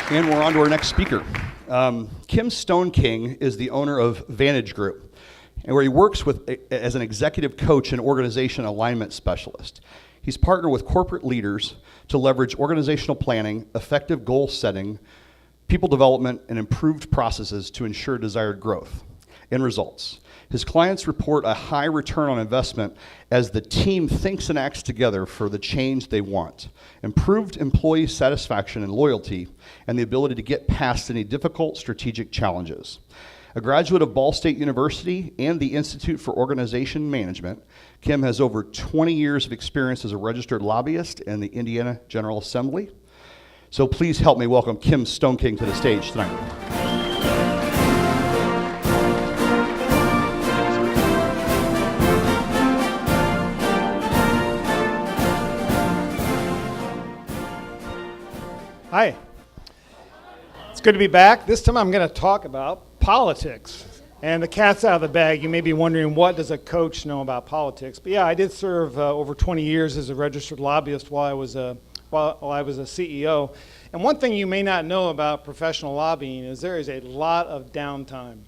And we're on to our next speaker. Kim Stoneking is the owner of Vantage Group, and where he works as an executive coach and organization alignment specialist. He's partnered with corporate leaders to leverage organizational planning, effective goal setting, people development, and improved processes to ensure desired growth and results. His clients report a high return on investment as the team thinks and acts together for the change they want, improved employee satisfaction and loyalty, and the ability to get past any difficult strategic challenges. A graduate of Ball State University and the Institute for Organization Management, Kim has over 20 years of experience as a registered lobbyist in the Indiana General Assembly. So please help me welcome Kim Stoneking to the stage tonight. Hi. It's good to be back. This time I'm going to talk about politics. And the cat's out of the bag. You may be wondering, what does a coach know about politics? But yeah, I did serve over 20 years as a registered lobbyist while I was a CEO. And one thing you may not know about professional lobbying is there is a lot of downtime.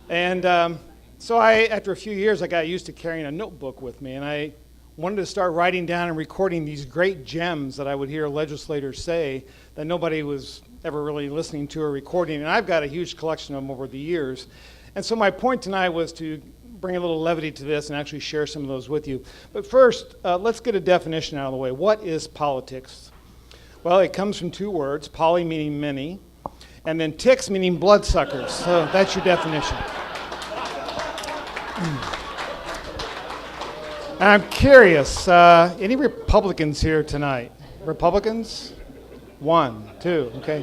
And so after a few years, I got used to carrying a notebook with me, and I wanted to start writing down and recording these great gems that I would hear legislators say that nobody was ever really listening to or recording. And I've got a huge collection of them over the years. And so my point tonight was to bring a little levity to this and actually share some of those with you. But first, let's get a definition out of the way. What is politics? Well, it comes from two words, poly meaning many, and then ticks meaning bloodsuckers. So that's your definition. I'm curious, any Republicans here tonight? Republicans? One, two, okay.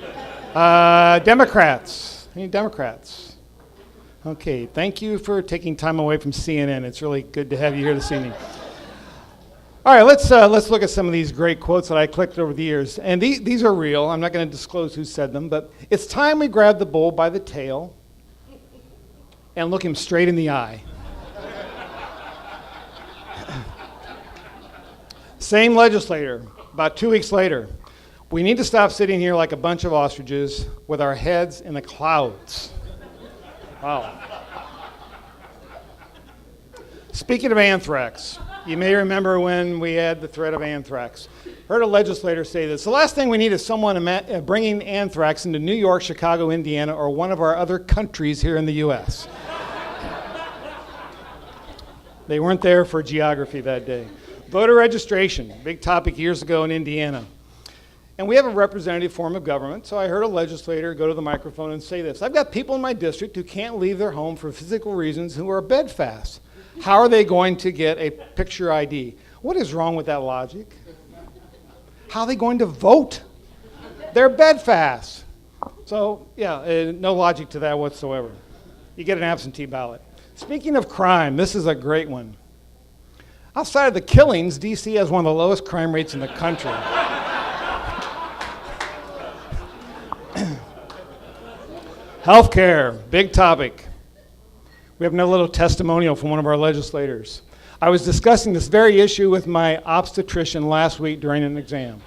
Democrats? Any Democrats? Okay, thank you for taking time away from CNN. It's really good to have you here this evening. All right, let's look at some of these great quotes that I collected over the years. And these are real. I'm not going to disclose who said them, but it's time we grab the bull by the tail and look him straight in the eye. Same legislator, about 2 weeks later. We need to stop sitting here like a bunch of ostriches with our heads in the clouds. Wow. Speaking of anthrax, you may remember when we had the threat of anthrax. Heard a legislator say this: the last thing we need is someone bringing anthrax into New York, Chicago, Indiana, or one of our other countries here in the U.S. They weren't there for geography that day. Voter registration, big topic years ago in Indiana. And we have a representative form of government, so I heard a legislator go to the microphone and say this: I've got people in my district who can't leave their home for physical reasons who are bedfast. How are they going to get a picture ID? What is wrong with that logic? How are they going to vote? They're bedfast. So, yeah, no logic to that whatsoever. You get an absentee ballot. Speaking of crime, this is a great one. Outside of the killings, D.C. has one of the lowest crime rates in the country. Healthcare, big topic. We have another little testimonial from one of our legislators. I was discussing this very issue with my obstetrician last week during an exam.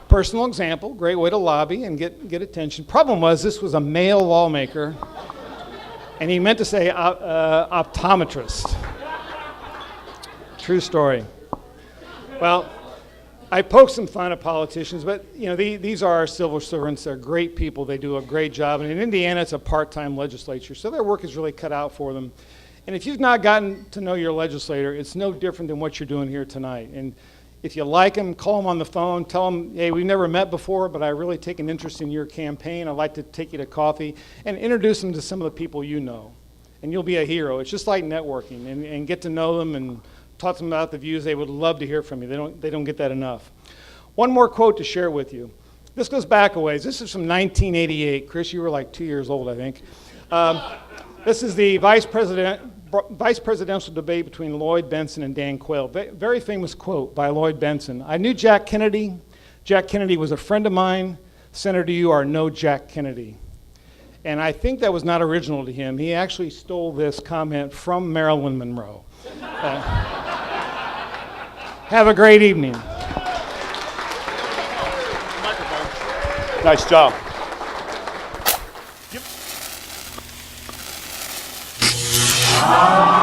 Personal example, great way to lobby and get attention. Problem was, this was a male lawmaker, and he meant to say optometrist. True story. Well, I poke some fun at politicians, but these are our civil servants. They're great people. They do a great job. And in Indiana, it's a part-time legislature, so their work is really cut out for them. And if you've not gotten to know your legislator, it's no different than what you're doing here tonight. And if you like them, call them on the phone. Tell them, hey, we've never met before, but I really take an interest in your campaign. I'd like to take you to coffee, and introduce them to some of the people you know. And you'll be a hero. It's just like networking, and get to know them and talk to them about the views. They would love to hear from you. They don't get that enough. One more quote to share with you. This goes back a ways. This is from 1988. Chris, you were like 2 years old, I think. This is the vice presidential debate between Lloyd Bentsen and Dan Quayle. Very famous quote by Lloyd Bentsen. I knew Jack Kennedy. Jack Kennedy was a friend of mine. Senator, you are no Jack Kennedy. And I think that was not original to him. He actually stole this comment from Marilyn Monroe. Have a great evening. Nice job. Ah.